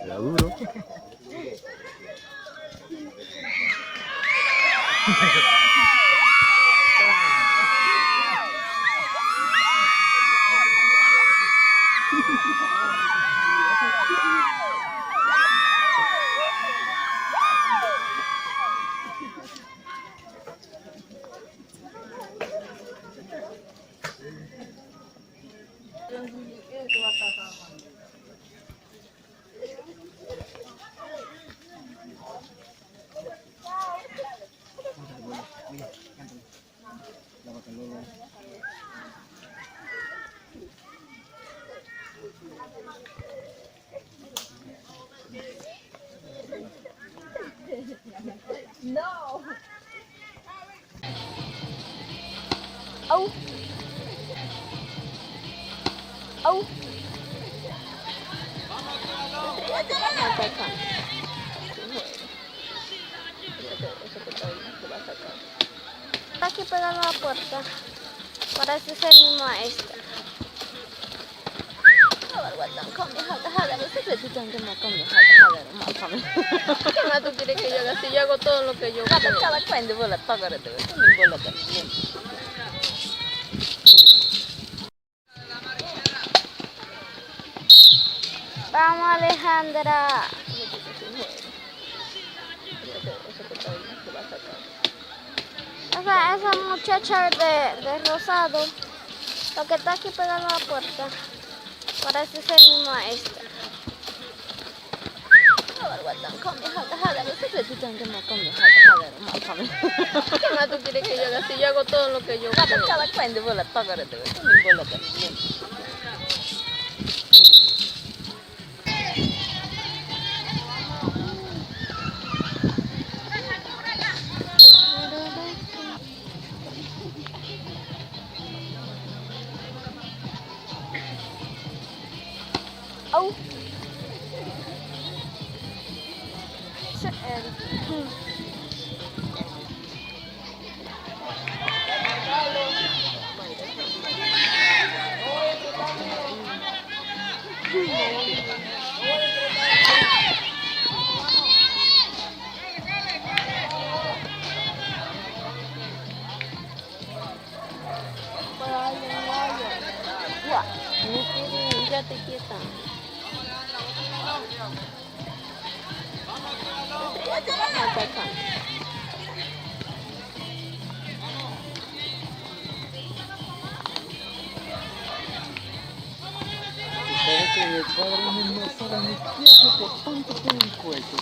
Era duro. No. Oh. Oh. Está aquí pegado a la puerta. Parece ser mi maestra. ¿Qué más tú quieres que yo haga? Si yo hago todo lo que yo quiero. Vamos, Alejandra. Esa muchacha de rosado, la que está aquí pegada a la puerta, parece ser mi maestra. ¿Qué más tú quieres que yo haga? Si yo hago todo lo que yo quiero. Oh. Quédate quieta. Parece que el padre no sabe ni qué hace por tanto tiempo eso.